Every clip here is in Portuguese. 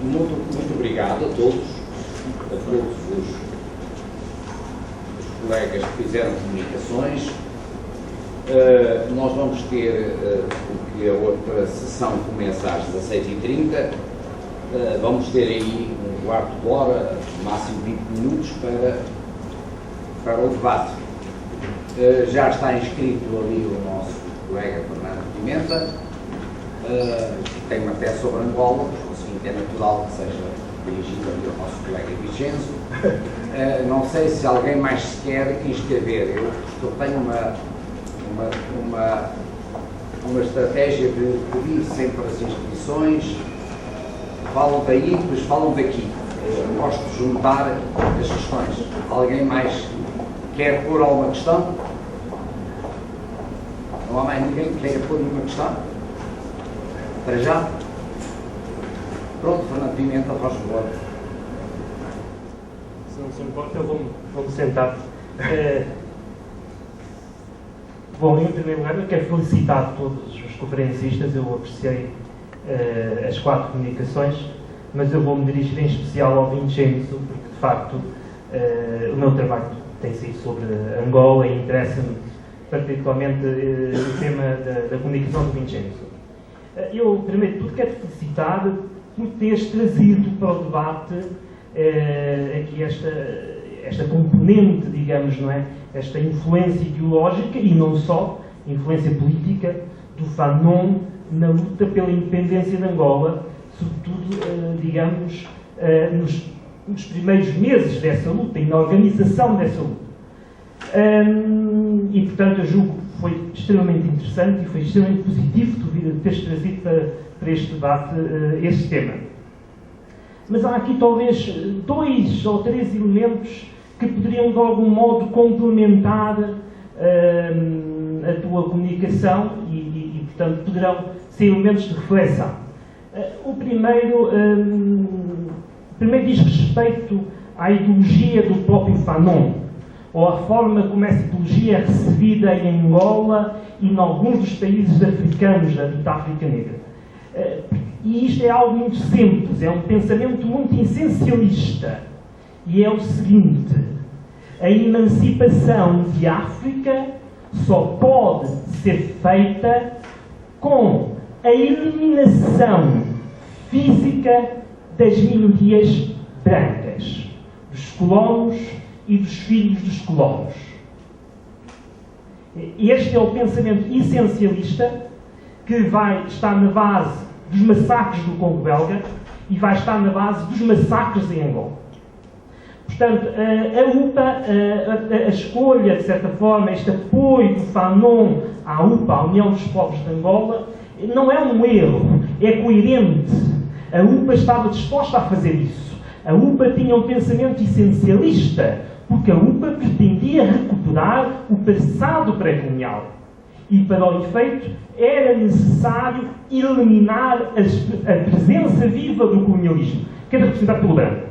Muito obrigado a todos os colegas que fizeram comunicações. Nós vamos ter, porque a outra sessão começa às 16h30, vamos ter aí um quarto de hora, máximo 20 minutos para o debate. Já está inscrito ali o nosso colega Fernando Pimenta, que tem uma tese sobre Angola, assim é natural que seja dirigido ali ao nosso colega Vicenzo. Não sei se alguém mais se quer inscrever. Eu tenho uma estratégia de pedir sempre as inscrições, falam daí, depois falam daqui. Eu gosto de juntar as questões. Alguém mais quer pôr alguma questão? Não há mais ninguém que queira pôr nenhuma questão? Para já? Pronto, Fernando Pimenta, faz favor. Se não se importa, eu vou-me sentar. Bom, em primeiro lugar, eu quero felicitar todos os conferencistas. Eu apreciei as 4 comunicações, mas eu vou-me dirigir em especial ao Vincenzo, porque de facto o meu trabalho tem sido sobre Angola e interessa-me particularmente o tema da comunicação do Vincenzo. Eu, primeiro de tudo, quero felicitar por teres trazido para o debate aqui esta componente, digamos, não é? Esta influência ideológica e não só, influência política do Fanon na luta pela independência de Angola, sobretudo, digamos, nos primeiros meses dessa luta e na organização dessa luta. E, portanto, eu julgo que foi extremamente interessante e foi extremamente positivo tu teres trazido para este debate este tema. Mas há aqui talvez 2 ou 3 elementos que poderiam de algum modo complementar a tua comunicação e, portanto, poderão ser elementos de reflexão. O primeiro diz respeito à ideologia do próprio Fanon, ou à forma como essa ideologia é recebida em Angola e em alguns dos países africanos da África Negra. E isto é algo muito simples, é um pensamento muito essencialista. E é o seguinte: a emancipação de África só pode ser feita com a eliminação física das minorias brancas, dos colonos e dos filhos dos colonos. Este é o pensamento essencialista que vai estar na base dos massacres do Congo belga e vai estar na base dos massacres em Angola. Portanto, a UPA, a escolha, de certa forma, este apoio do Fanon à UPA, à União dos Povos de Angola, não é um erro, é coerente. A UPA estava disposta a fazer isso. A UPA tinha um pensamento essencialista, porque a UPA pretendia recuperar o passado pré-colonial. E, para o efeito, era necessário eliminar a presença viva do colonialismo, que era representada pelo branco.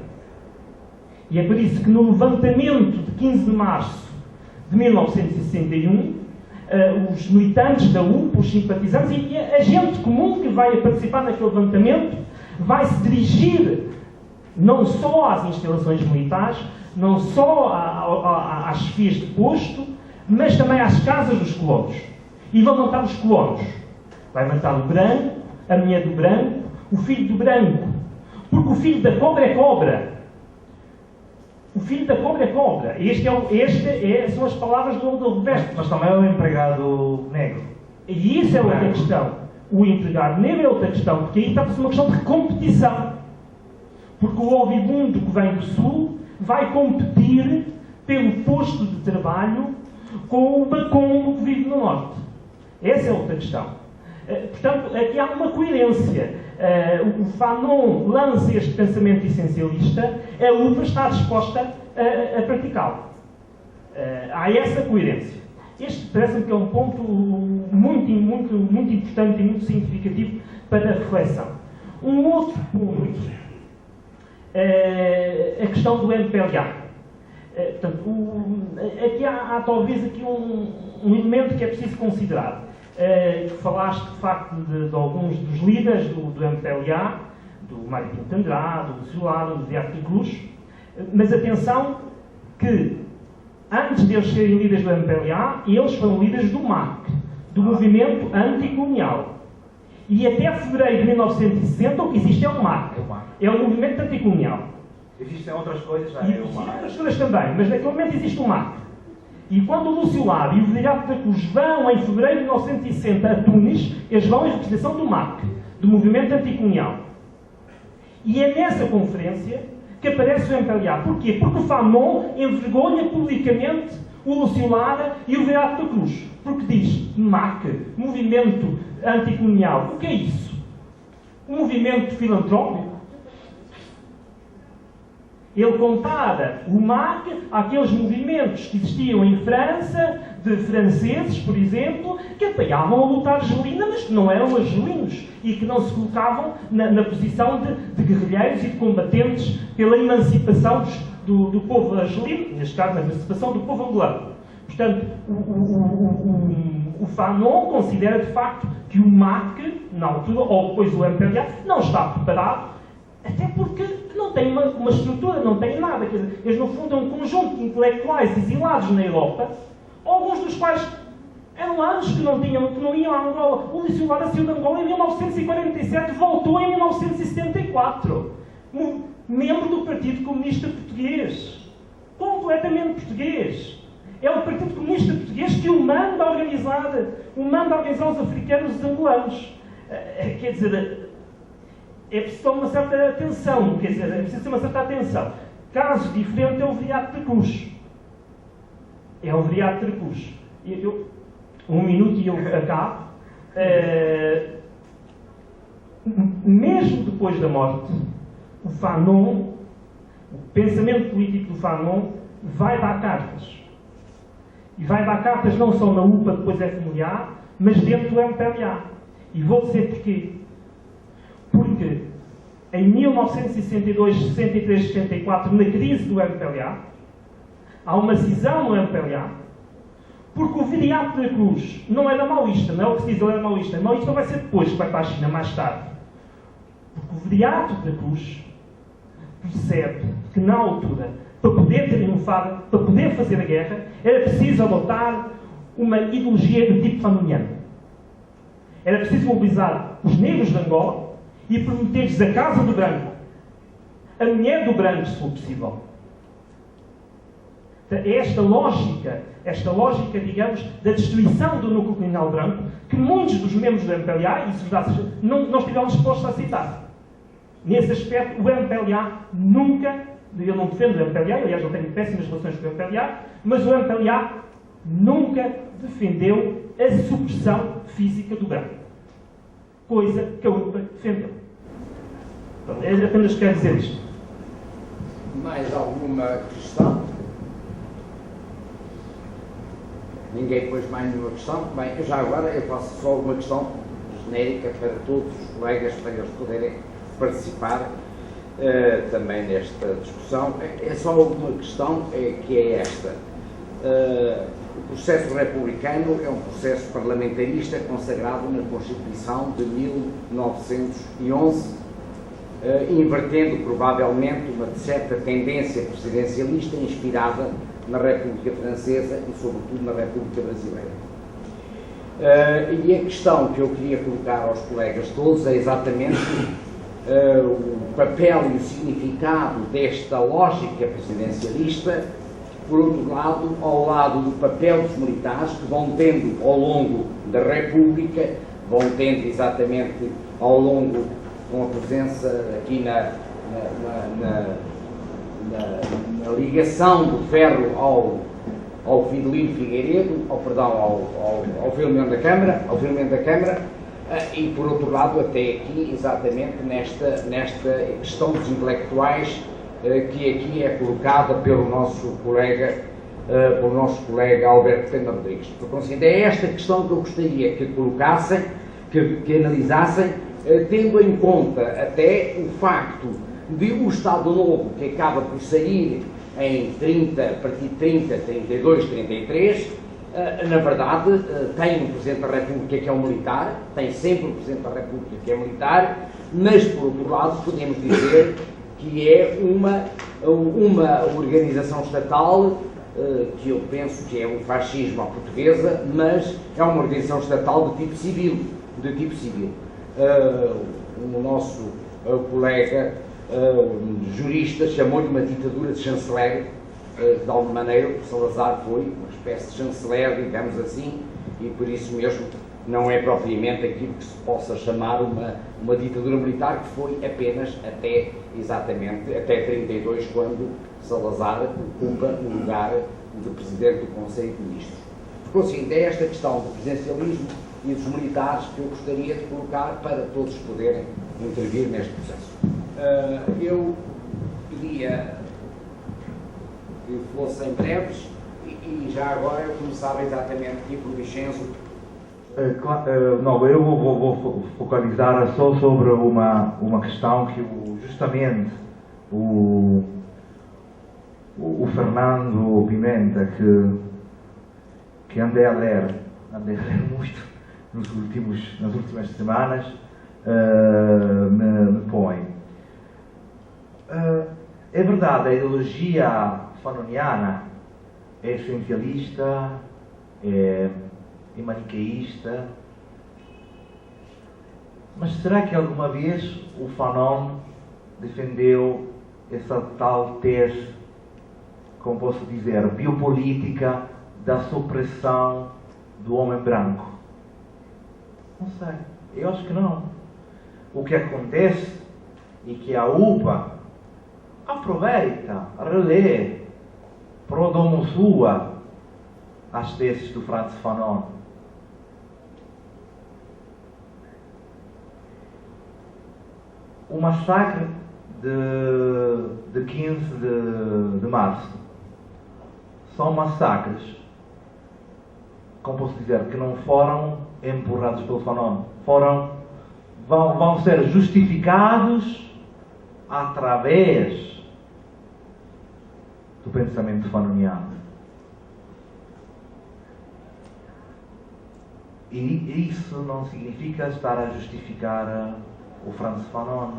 E é por isso que no levantamento de 15 de março de 1961, os militantes da UPA, os simpatizantes e a gente comum que vai participar naquele levantamento vai se dirigir não só às instalações militares, não só às chefias de posto, mas também às casas dos colonos. E vão matar os colonos. Vai matar o branco, a mulher do branco, o filho do branco. Porque o filho da cobra é cobra. O filho da cobra é cobra. São as palavras do Roberto. Mas também é o empregado negro. E isso é outra questão. O empregado negro é outra questão, porque aí está-se uma questão de competição. Porque o Ovibundo que vem do Sul vai competir pelo posto de trabalho com o Bacongo que vive no Norte. Essa é outra questão. Portanto, aqui há uma coerência. O Fanon lança este pensamento essencialista, a UPA está disposta a praticá-lo. Há essa coerência. Este parece-me que é um ponto muito importante e muito significativo para a reflexão. Um outro ponto, a questão do MPLA. Portanto, aqui há talvez aqui um elemento que é preciso considerar. Falaste, de facto, de alguns dos líderes do MPLA, do Mário Pinto de Andrade, do Lúcio Lado, do Beato de Cruz, mas atenção que antes de eles serem líderes do MPLA, eles foram líderes do MAC, do Movimento Anticolonial. E até fevereiro de 1960 o que existe é o MAC. É o Movimento Anticolonial. Existem outras coisas, já E outras coisas também, mas naquele momento existe o MAC. E quando o Lúcio Lado e o Beato da Cruz vão em fevereiro de 1960 a Tunis, eles vão em representação do MAC, do Movimento Anticolonial. E é nessa conferência que aparece o MPLA. Porquê? Porque o Fanon envergonha publicamente o Lúcio Lara e o Beato da Cruz. Porque diz, MAC, Movimento Anticolonial. O que é isso? Um movimento filantrópico? Ele compara o MAC àqueles movimentos que existiam em França, de franceses, por exemplo, que apoiavam a luta argelina, mas que não eram argelinos e que não se colocavam na posição de guerrilheiros e de combatentes pela emancipação do povo argelino, neste caso, na emancipação do povo angolano. Portanto, o Fanon considera, de facto, que o MAC, na altura, ou depois o MPLA, não está preparado, até porque não tem uma estrutura, não tem nada. Quer dizer, eles, no fundo, é um conjunto de intelectuais exilados na Europa, alguns dos quais eram anos que não iam a Angola. O Lúcio Lara saiu de Angola em 1947, voltou em 1974. Membro do Partido Comunista Português. Completamente português. É o Partido Comunista Português que o manda organizar os africanos e os angolanos. Quer dizer, é preciso uma certa atenção. Quer dizer, é preciso ter uma certa atenção. Caso diferente é o Beato da Cruz. É o Beato da Cruz. Um minuto e eu acabo. Mesmo depois da morte, o Fanon, o pensamento político do Fanon, vai dar cartas. E vai dar cartas não só na UPA, depois FMLA, mas dentro do MPLA. E vou dizer porquê. Porque em 1962, 63, 64, na crise do MPLA, há uma cisão no MPLA, porque o Beato da Cruz não era maoísta, não é o que se diz, ele era maoísta. Maoísta vai ser depois, que vai para a China, mais tarde. Porque o Beato da Cruz percebe que, na altura, para poder triunfar, para poder fazer a guerra, era preciso adotar uma ideologia do tipo fanoniano. Era preciso mobilizar os negros de Angola e prometer-lhes a casa do branco, a mulher do branco, se for possível. É esta lógica, digamos, da destruição do núcleo colonial branco, que muitos dos membros do MPLA, e soldados, não estiveram dispostos a aceitar. Nesse aspecto, o MPLA nunca, eu não defendo o MPLA, aliás, eu tenho péssimas relações com o MPLA, mas o MPLA nunca defendeu a supressão física do branco. Coisa que a UPA defendeu. Então, eu apenas quero dizer isto. Mais alguma questão? Ninguém pôs mais nenhuma questão? Bem, eu já agora eu faço só uma questão genérica para todos os colegas, para eles poderem participar também nesta discussão. É só uma questão que é esta. O processo republicano é um processo parlamentarista consagrado na Constituição de 1911, invertendo provavelmente uma certa tendência presidencialista inspirada na República Francesa e, sobretudo, na República Brasileira. E a questão que eu queria colocar aos colegas todos é exatamente o papel e o significado desta lógica presidencialista, por outro lado, ao lado do papel dos militares, que vão tendo ao longo da República, vão tendo exatamente ao longo, com a presença aqui na ligação do ferro ao Fidelino Figueiredo, ao Filomeno da Câmara, e por outro lado até aqui, exatamente nesta questão dos intelectuais, que aqui é colocada pelo nosso colega Alberto Pena Rodrigues. Portanto, é esta questão que eu gostaria que colocassem, que analisassem, tendo em conta até o facto de o Estado Novo, que acaba por sair em 30, a partir de 30, 32, 33, na verdade tem um Presidente da República que é um militar, tem sempre um Presidente da República que é militar, mas por outro lado podemos dizer que é uma organização estatal que eu penso que é um fascismo à portuguesa, mas é uma organização estatal de tipo civil. O nosso colega jurista chamou-lhe uma ditadura de chanceler, de alguma maneira o Salazar foi uma espécie de chanceler, digamos assim, e por isso mesmo não é propriamente aquilo que se possa chamar uma ditadura militar, que foi apenas até 32, quando Salazar ocupa o lugar de Presidente do Conselho de Ministros. Por conseguinte, é esta questão do presidencialismo e dos militares que eu gostaria de colocar para todos poderem intervir neste processo. Eu pedia que fossem breves e já agora eu começava exatamente aqui por Vicenzo. Não, eu vou focalizar só sobre uma questão que justamente o Fernando Pimenta, que andei a ler muito nas últimas semanas, me põe. É verdade, a ideologia fanoniana é essencialista, é maniqueísta, mas será que alguma vez o Fanon defendeu essa tal tese, como posso dizer, biopolítica da supressão do homem branco? Não sei, eu acho que não. O que acontece é que a UPA aproveita, relê, pro domo sua, as teses do Frantz Fanon. O massacre de 15 de março são massacres, como posso dizer, que não foram empurrados pelo Fanon, vão ser justificados através do pensamento fanoniano. E isso não significa estar a justificar o Frantz Fanon.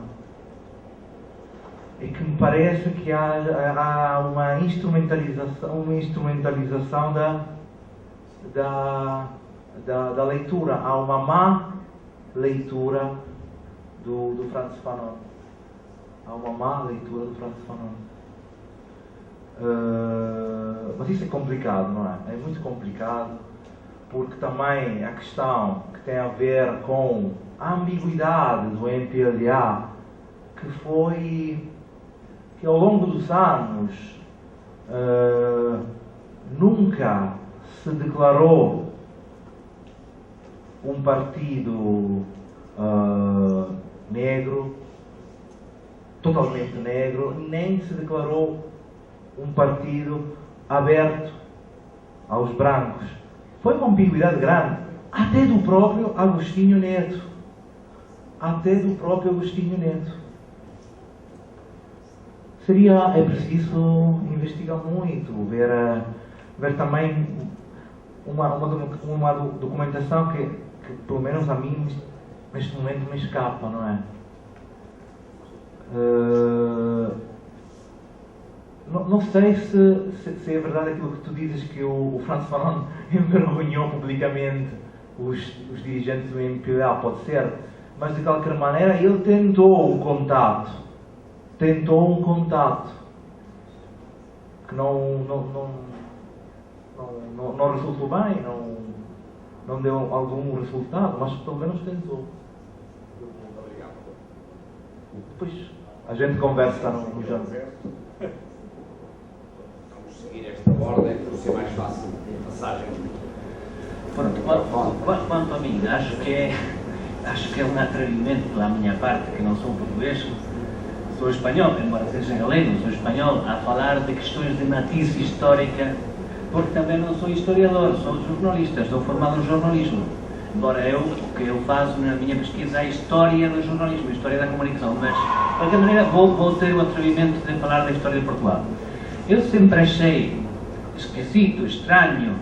É que me parece que há uma instrumentalização da leitura. Há uma má leitura do Frantz Fanon. Mas isso é complicado, não é? É muito complicado, porque também a questão que tem a ver com a ambiguidade do MPLA, que ao longo dos anos nunca se declarou um partido negro, totalmente negro, nem se declarou um partido aberto aos brancos. Foi uma ambiguidade grande, até do próprio Agostinho Neto. É preciso investigar muito, ver também uma documentação que pelo menos a mim neste momento me escapa, não é? Não sei se é verdade aquilo que tu dizes, que o Frantz Fanon envergonhou publicamente os dirigentes do MPLA, pode ser, mas de qualquer maneira ele tentou um contato que não resultou bem, não deu algum resultado, mas pelo menos tentou. Muito obrigado. Depois a gente conversa no jantar. Vamos seguir esta ordem para ser mais fácil a passagem. Quanto a mim, acho que é um atrevimento da minha parte, que não sou português, sou espanhol, embora seja galego, sou espanhol, a falar de questões de matiz histórica, porque também não sou historiador, sou jornalista, estou formado no jornalismo. Embora o que eu faço na minha pesquisa é a história do jornalismo, a história da comunicação, mas de qualquer maneira vou ter o atrevimento de falar da história de Portugal. Eu sempre achei esquisito, estranho,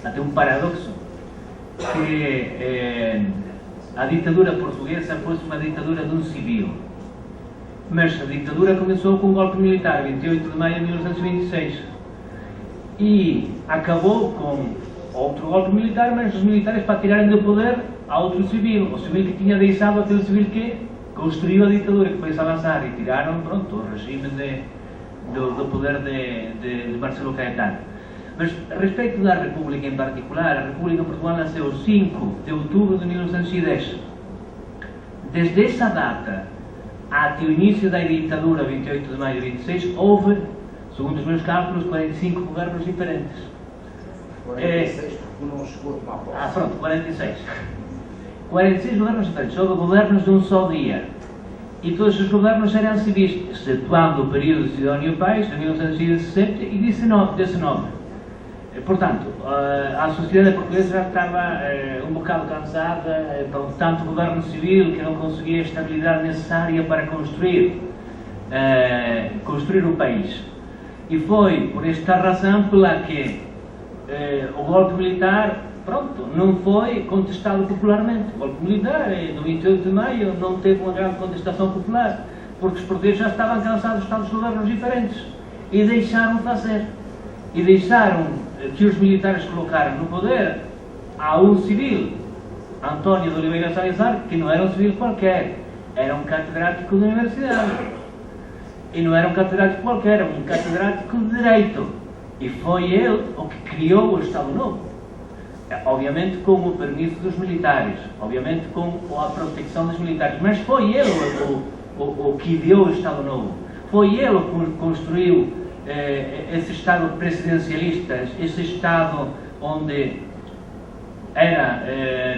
até um paradoxo, que a ditadura portuguesa fosse uma ditadura de um civil. Mas a ditadura começou com um golpe militar, 28 de maio de 1926. E acabou com outro golpe militar, mas os militares para tirarem do poder a outro civil. O civil que tinha deixado aquele civil que construiu a ditadura, que foi Salazar. E tiraram, pronto, o regime do poder de Marcelo Caetano. Mas a respeito da República em particular, a República de Portugal nasceu 5 de outubro de 1910. Desde essa data até o início da ditadura, 28 de maio de 26, houve, segundo os meus cálculos, 45 governos diferentes. 46 porque não chegou a tomar posse. Pronto, 46. 46 governos diferentes. Houve governos de um só dia. E todos os governos eram civis, excetuando o período de Sidónio Pais, de 1917 e 19. Portanto, a sociedade portuguesa já estava um bocado cansada de tanto governo civil que não conseguia a estabilidade necessária para construir o país. E foi por esta razão pela que o golpe militar, pronto, não foi contestado popularmente. O golpe militar, no 28 de maio, não teve uma grande contestação popular, porque os portugueses já estavam cansados de tantos governos diferentes e deixaram fazer. E deixaram que os militares colocaram no poder a um civil, António de Oliveira Salazar, que não era um civil qualquer, era um catedrático da universidade. E não era um catedrático qualquer, era um catedrático de Direito. E foi ele o que criou o Estado Novo. Obviamente com o permisso dos militares, obviamente com a proteção dos militares, mas foi ele o que deu o Estado Novo. Foi ele o que construiu esse Estado presidencialista, esse Estado onde era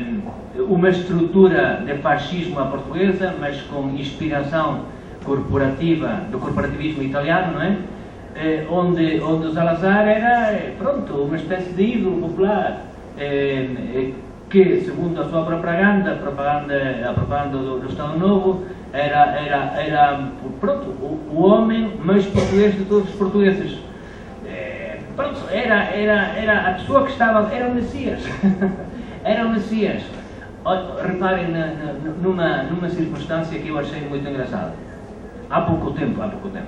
uma estrutura de fascismo à portuguesa, mas com inspiração corporativa, do corporativismo italiano, não é? Onde o Salazar era, pronto, uma espécie de ídolo popular, que, segundo a sua propaganda, a propaganda do Estado Novo, era pronto, o homem mais português de todos os portugueses. Pronto, era a pessoa que estava, era o Messias. Era o Messias. Reparem numa circunstância que eu achei muito engraçada. Há pouco tempo,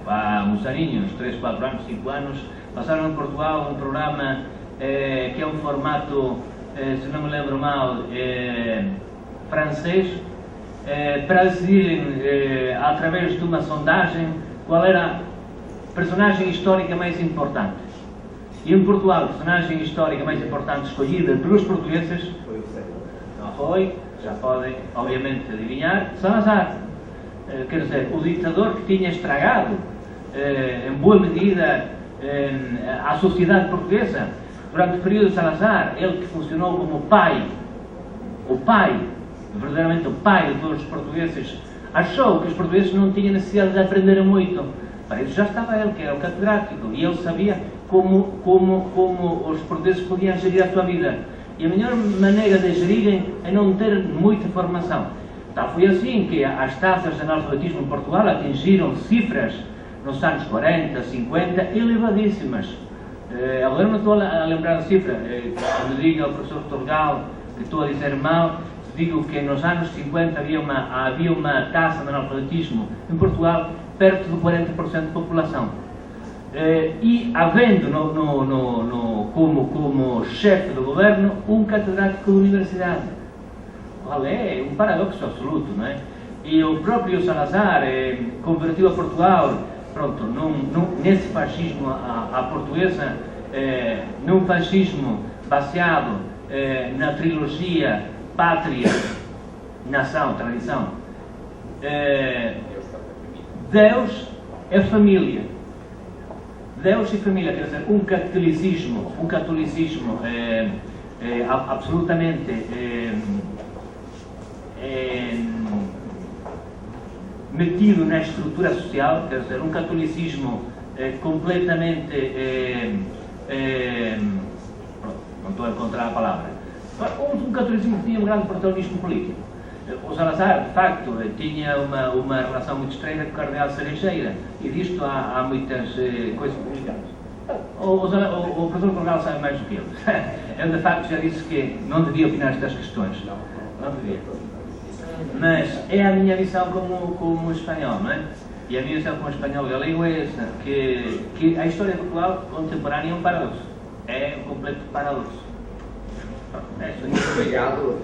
há uns aninhos, 3, 4 anos, 5 anos, passaram em Portugal um programa que é um formato, se não me lembro mal, francês, para decidirem, através de uma sondagem, qual era a personagem histórica mais importante. E em Portugal, a personagem histórica mais importante escolhida pelos portugueses foi, já podem obviamente adivinhar, Salazar. Quer dizer, o ditador que tinha estragado, em boa medida, a sociedade portuguesa. Durante o período de Salazar, ele que funcionou como o pai, verdadeiramente o pai de todos os portugueses, achou que os portugueses não tinham necessidade de aprender muito. Para isso já estava ele, que era o catedrático, e ele sabia como os portugueses podiam gerir a sua vida. E a melhor maneira de gerirem é não ter muita formação. Tal foi assim que as taxas de analfabetismo em Portugal atingiram cifras nos anos 40, 50, elevadíssimas. Agora não estou a lembrar a cifra. Quando digo ao professor Torgal que estou a dizer mal, digo que nos anos 50 havia uma taxa de analfabetismo em Portugal perto de 40% de população. E havendo como chefe do governo um catedrático de universidade. Qual é um paradoxo absoluto, não é? E o próprio Salazar convertiu a Portugal, pronto, nesse fascismo à portuguesa, num fascismo baseado na trilogia pátria, nação, tradição. Deus é família. Deus e família, quer dizer, um catolicismo absolutamente metido na estrutura social, quer dizer, um catolicismo completamente não estou a encontrar a palavra, um catolicismo que tinha um grande protagonismo político. O Salazar, de facto, tinha uma relação muito estreita com o cardeal Cerejeira, e disto há muitas coisas publicadas. O professor Torgal sabe mais do que ele. Ele, de facto, já disse que não devia opinar estas questões. Não devia. Mas é a minha visão como espanhol, não é? E a minha visão como espanhol galego é essa, que a história de Portugal contemporânea é um paradoxo. É um completo paradoxo. É isso. Muito obrigado.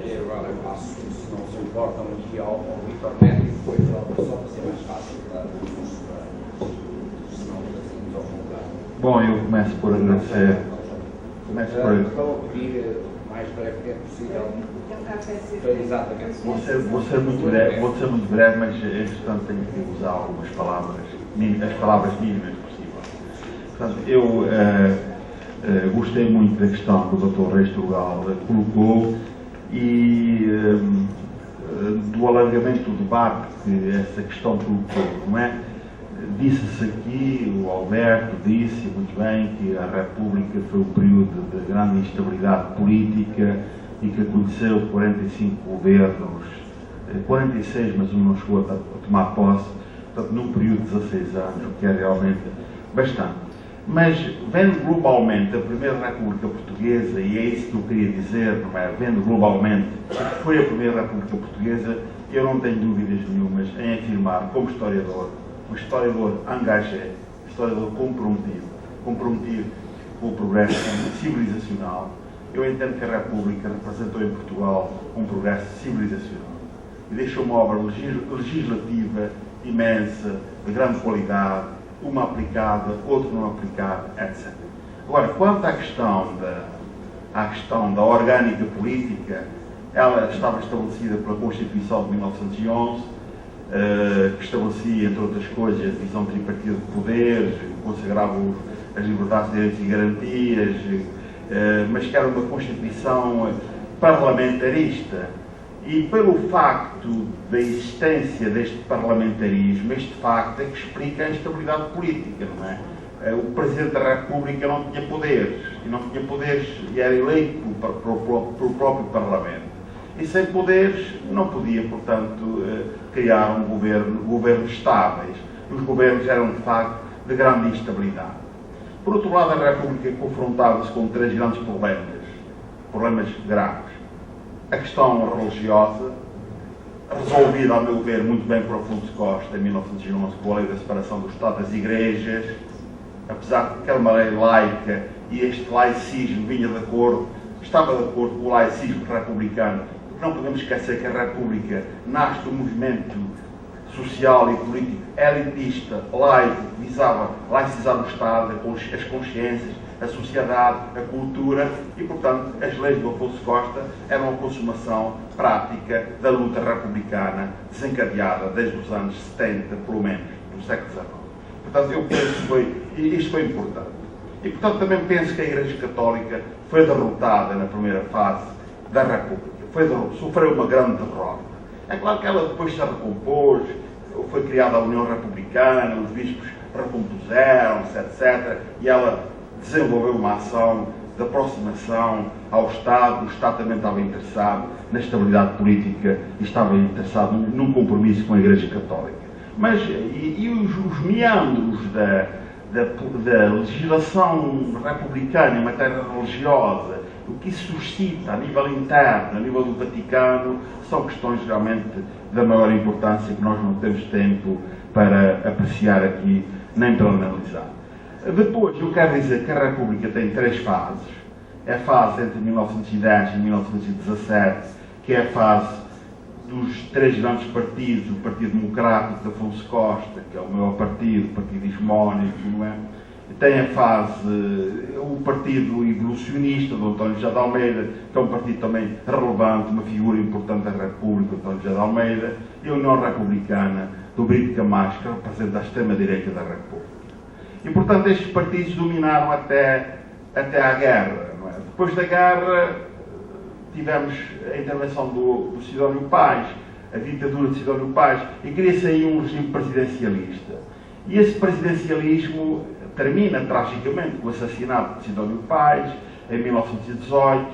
E agora passo, se não se importam, aqui ao Vítor Neto e depois só para ser mais fácil para senão assim ao contrário. Bom, eu começo por agradecer. Estou a pedir o mais breve que é possível. Exatamente. Vou ser muito breve, mas entretanto tenho que usar algumas palavras, as palavras mínimas possíveis. Portanto, eu gostei muito da questão que o Dr. Reis Turgal colocou e do alargamento do debate que essa questão colocou, não é? Disse-se aqui, o Alberto disse muito bem que a República foi um período de grande instabilidade política e que conheceu 45 governos, 46, mas um não chegou a tomar posse, portanto, num período de 16 anos, o que é realmente bastante. Mas, vendo globalmente a Primeira República Portuguesa, e é isso que eu queria dizer, não é? Vendo globalmente o que foi a Primeira República Portuguesa, eu não tenho dúvidas nenhumas em afirmar, como historiador, um historiador engagé, um historiador comprometido com o progresso civilizacional, eu entendo que a República representou em Portugal um progresso civilizacional e deixou uma obra legislativa imensa, de grande qualidade, uma aplicada, outra não aplicada, etc. Agora, quanto à questão da orgânica política, ela estava estabelecida pela Constituição de 1911, que estabelecia, entre outras coisas, a divisão tripartida de poderes, consagrava as liberdades, direitos e garantias, mas que era uma Constituição parlamentarista. E pelo facto da existência deste parlamentarismo, este facto é que explica a instabilidade política, não é? O Presidente da República não tinha poderes, e era eleito pelo próprio Parlamento. E sem poderes não podia, portanto, criar governos estáveis. Os governos eram, de facto, de grande instabilidade. Por outro lado, a República confrontava-se com três grandes problemas graves. A questão religiosa, resolvida, a meu ver, muito bem por Afonso Costa, em 1911, com a lei da separação do Estado das Igrejas, apesar de que era uma lei laica e este laicismo estava de acordo com o laicismo republicano, porque não podemos esquecer que a República nasce do movimento social e político elitista, laico, que visava laicizar o Estado, as consciências, a sociedade, a cultura e, portanto, as leis do Afonso Costa eram a consumação prática da luta republicana desencadeada desde os anos 70, pelo menos, do século XIX. Portanto, eu penso que isto foi importante. E, portanto, também penso que a Igreja Católica foi derrotada na primeira fase da República. Sofreu uma grande derrota. É claro que ela depois se recompôs, foi criada a União Republicana, os bispos recompuseram-se, etc. E ela desenvolveu uma ação de aproximação ao Estado. O Estado também estava interessado na estabilidade política e estava interessado num compromisso com a Igreja Católica. Mas, os meandros da legislação republicana em matéria religiosa, o que isso suscita a nível interno, a nível do Vaticano, são questões realmente da maior importância que nós não temos tempo para apreciar aqui, nem para analisar. Depois, eu quero dizer que a República tem três fases. É a fase entre 1910 e 1917, que é a fase dos três grandes partidos, o Partido Democrático de Afonso Costa, que é o maior partido, o partido hegemónico, não é? Tem a fase, o Partido Evolucionista, do António José de Almeida, que é um partido também relevante, uma figura importante da República, do António José de Almeida, e a União Republicana, do Brito Camacho, que representa a extrema-direita da República. E, portanto, estes partidos dominaram até à guerra. Não é? Depois da guerra, tivemos a intervenção do Sidónio Paz, a ditadura de Sidónio Paz, e cria-se aí um regime presidencialista. E esse presidencialismo termina tragicamente com o assassinato de Sidónio Paz, em 1918,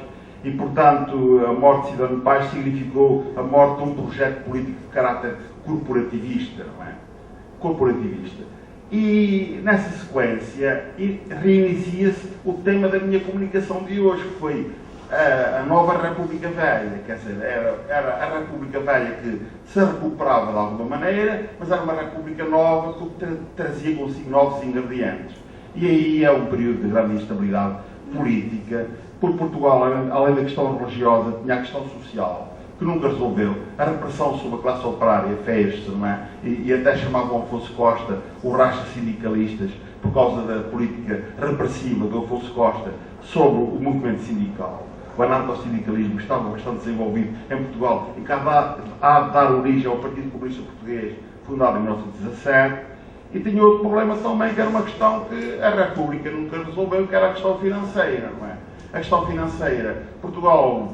e, portanto, a morte de Sidónio Paz significou a morte de um projeto político de caráter corporativista, não é? Corporativista. E, nessa sequência, reinicia-se o tema da minha comunicação de hoje, que foi a nova República Velha, quer dizer, era a República Velha que se recuperava de alguma maneira, mas era uma República nova que trazia consigo novos ingredientes. E aí é um período de grande instabilidade política, porque Portugal, além da questão religiosa, tinha a questão social, que nunca resolveu. A repressão sobre a classe operária fez-se, não é? E até chamavam Afonso Costa o racha sindicalistas, por causa da política repressiva do Afonso Costa sobre o movimento sindical. O anarcossindicalismo estava bastante desenvolvido em Portugal e que há de dar origem ao Partido Comunista Português, fundado em 1917. E tinha outro problema também, que era uma questão que a República nunca resolveu, que era a questão financeira, não é? A questão financeira. Portugal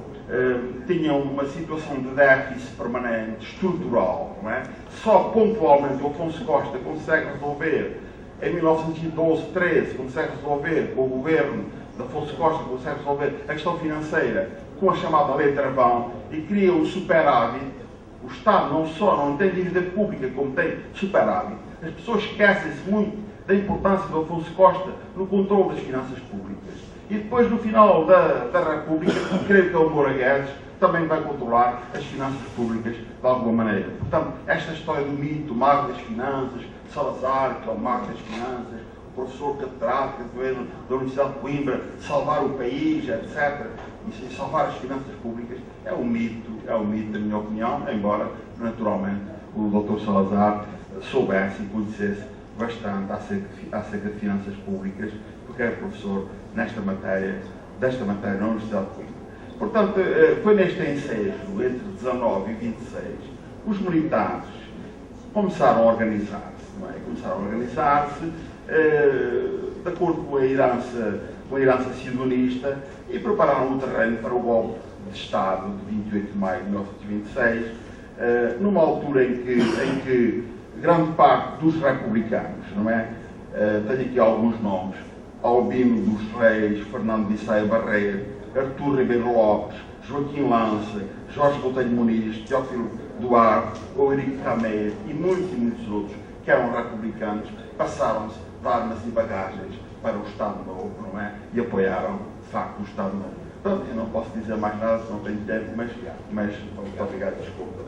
tinha uma situação de déficit permanente, estrutural, não é? Só pontualmente o Afonso Costa consegue resolver, em 1912-13, consegue resolver, com o governo de Afonso Costa, consegue resolver a questão financeira com a chamada Lei Travão e cria um superávit. O Estado não tem dívida pública, como tem superávit. As pessoas esquecem-se muito da importância do Afonso Costa no controle das finanças públicas. E depois, no final da República, creio que é o Moura Guedes também vai controlar as finanças públicas de alguma maneira. Portanto, esta história do mito, o mago das finanças, Salazar, que é o mago das finanças, o professor catedrático da Universidade de Coimbra, salvar o país, etc., e salvar as finanças públicas, é um mito, na minha opinião, embora, naturalmente, o Dr. Salazar soubesse e conhecesse bastante acerca de finanças públicas, porque era professor desta matéria na Universidade de Coimbra. Portanto, foi neste ensejo, entre 19 e 26, os militares começaram a organizar-se, não é? Começaram a organizar-se de acordo com a herança sionista e prepararam o terreno para o golpe de Estado de 28 de maio de 1926, numa altura em que grande parte dos republicanos, não é? Tenho aqui alguns nomes: Albino dos Reis, Fernando de Issaia Barreiro, Artur Ribeiro Lopes, Joaquim Lança, Jorge Botelho Muniz, Teófilo Duarte, Eurico Camé e muitos outros que eram republicanos, passaram-se de armas e bagagens para o Estado Novo, não é? E apoiaram, de facto, o Estado Novo. Pronto, eu não posso dizer mais nada, se não tenho tempo, mas muito obrigado, desculpa.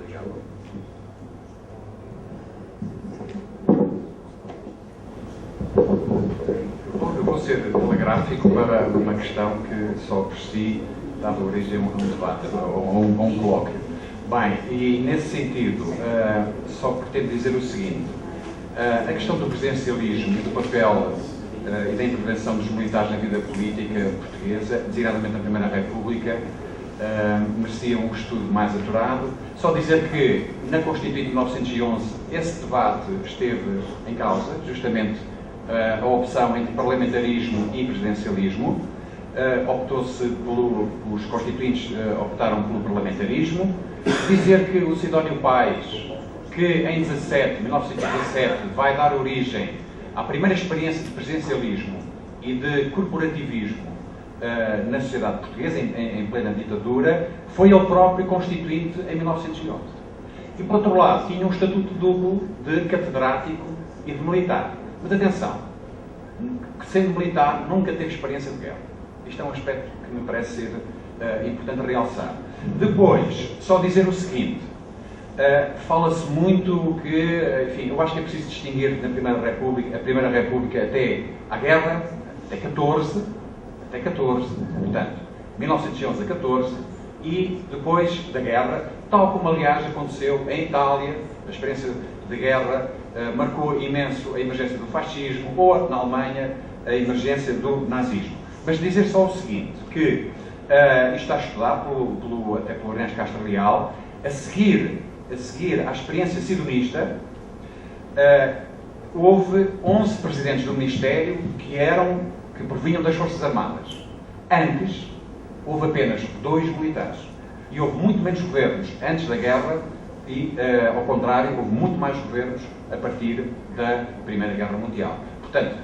Eu vou ser telegráfico para uma questão que só por si dava origem a um debate, ou a um colóquio. Bem, e nesse sentido, só pretendo dizer o seguinte: a questão do presidencialismo e do papel e da intervenção dos militares na vida política portuguesa, designadamente na Primeira República, merecia um estudo mais aturado. Só dizer que, na Constituinte de 1911, esse debate esteve em causa, justamente a opção entre parlamentarismo e presidencialismo. Optou-se os constituintes optaram pelo parlamentarismo. Dizer que o Sidónio Pais, que em 1917 vai dar origem à primeira experiência de presidencialismo e de corporativismo na sociedade portuguesa, em plena ditadura, foi ele próprio constituinte em 1911. E, por outro lado, tinha um estatuto duplo de catedrático e de militar. Mas atenção, que sendo militar nunca teve experiência de guerra. Isto é um aspecto que me parece ser importante realçar. Depois, só dizer o seguinte: fala-se muito que, enfim, eu acho que é preciso distinguir na a Primeira República até à guerra, até 14, portanto, 1911 a 14, e depois da guerra, tal como aliás aconteceu em Itália. A experiência de guerra marcou imenso a emergência do fascismo, ou na Alemanha a emergência do nazismo. Mas dizer só o seguinte, que isto está estudado até pelo Ernesto Castro Leal, a seguir à experiência sidonista, houve 11 presidentes do Ministério que provinham das Forças Armadas. Antes, houve apenas 2 militares. E houve muito menos governos antes da guerra e, ao contrário, houve muito mais governos a partir da Primeira Guerra Mundial. Portanto,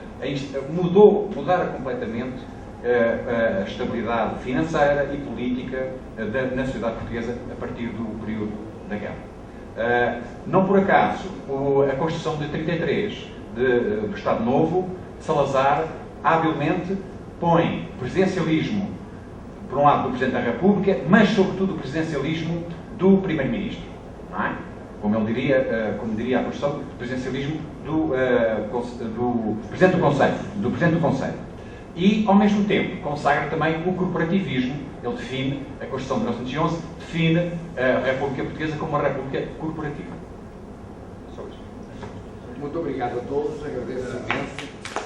mudara completamente a estabilidade financeira e política na sociedade portuguesa a partir do período da guerra. Não por acaso, a Constituição de 33 do Estado Novo, Salazar habilmente põe presidencialismo por um lado, do Presidente da República, mas, sobretudo, do presidencialismo do Primeiro-Ministro. Não é? Como diria a Constituição, do presidencialismo do Presidente do Conselho. E, ao mesmo tempo, consagra também o corporativismo. Ele define, a Constituição de 1911, define a República Portuguesa como uma república corporativa. Só isso. Muito obrigado a todos, agradeço imenso.